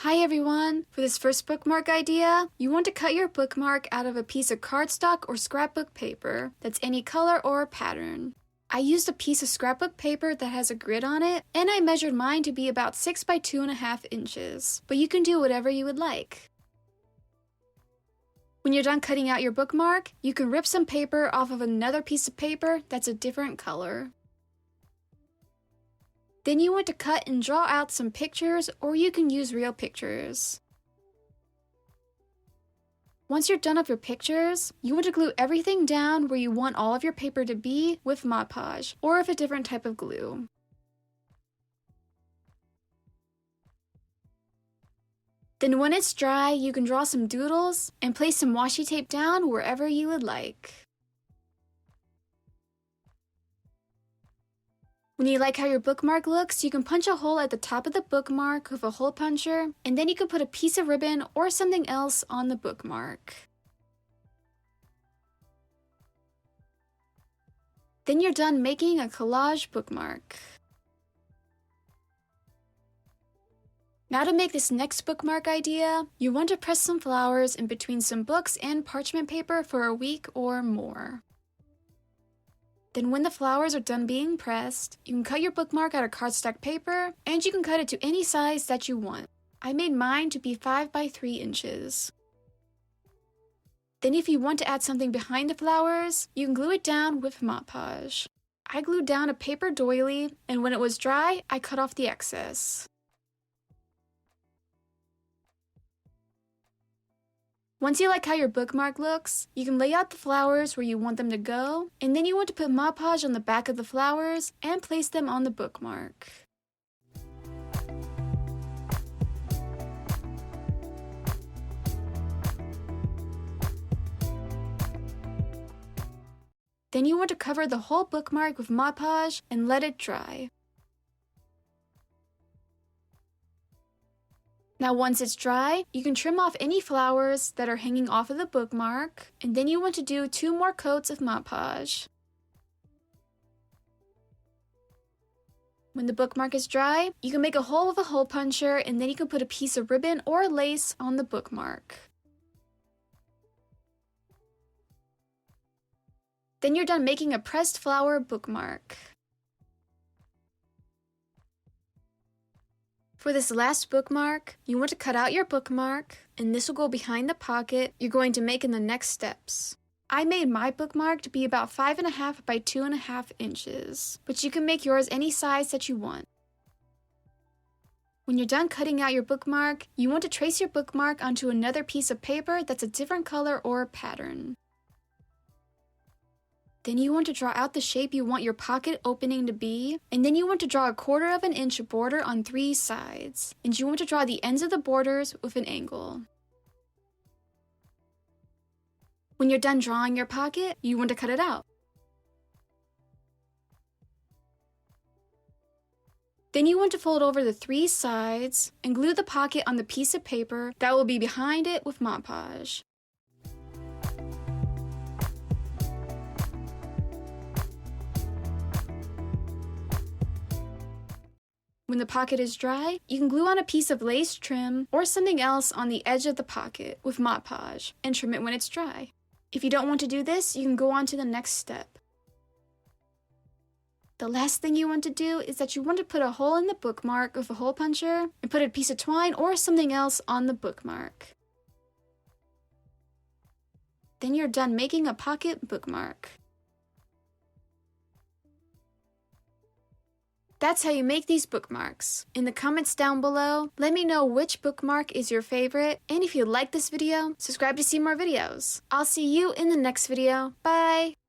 Hi everyone! For this first bookmark idea, you want to cut your bookmark out of a piece of cardstock or scrapbook paper that's any color or pattern. I used a piece of scrapbook paper that has a grid on it, and I measured mine to be about 6 by 2.5 inches, but you can do whatever you would like. When you're done cutting out your bookmark, you can rip some paper off of another piece of paper that's a different color. Then you want to cut and draw out some pictures, or you can use real pictures. Once you're done with your pictures, you want to glue everything down where you want all of your paper to be with Mod Podge, or with a different type of glue. Then when it's dry, you can draw some doodles and place some washi tape down wherever you would like. When you like how your bookmark looks, you can punch a hole at the top of the bookmark with a hole puncher, and then you can put a piece of ribbon or something else on the bookmark. Then you're done making a collage bookmark. Now to make this next bookmark idea, you want to press some flowers in between some books and parchment paper for a week or more. Then when the flowers are done being pressed, you can cut your bookmark out of cardstock paper, and you can cut it to any size that you want. I made mine to be 5 by 3 inches. Then if you want to add something behind the flowers, you can glue it down with Mod Podge. I glued down a paper doily, and when it was dry, I cut off the excess. Once you like how your bookmark looks, you can lay out the flowers where you want them to go, and then you want to put Mod Podge on the back of the flowers and place them on the bookmark. Then you want to cover the whole bookmark with Mod Podge and let it dry. Now once it's dry, you can trim off any flowers that are hanging off of the bookmark, and then you want to do 2 more coats of Mod Podge. When the bookmark is dry, you can make a hole with a hole puncher, and then you can put a piece of ribbon or lace on the bookmark. Then you're done making a pressed flower bookmark. For this last bookmark, you want to cut out your bookmark, and this will go behind the pocket you're going to make in the next steps. I made my bookmark to be about 5.5 by 2.5 inches, but you can make yours any size that you want. When you're done cutting out your bookmark, you want to trace your bookmark onto another piece of paper that's a different color or pattern. Then you want to draw out the shape you want your pocket opening to be, and then you want to draw a 1/4 of an inch border on 3 sides, and you want to draw the ends of the borders with an angle. When you're done drawing your pocket, you want to cut it out. Then you want to fold over the 3 sides and glue the pocket on the piece of paper that will be behind it with Mod Podge. When the pocket is dry, you can glue on a piece of lace trim or something else on the edge of the pocket with Mod Podge and trim it when it's dry. If you don't want to do this, you can go on to the next step. The last thing you want to do is that you want to put a hole in the bookmark with a hole puncher and put a piece of twine or something else on the bookmark. Then you're done making a pocket bookmark. That's how you make these bookmarks. In the comments down below, let me know which bookmark is your favorite, and if you like this video, subscribe to see more videos. I'll see you in the next video. Bye!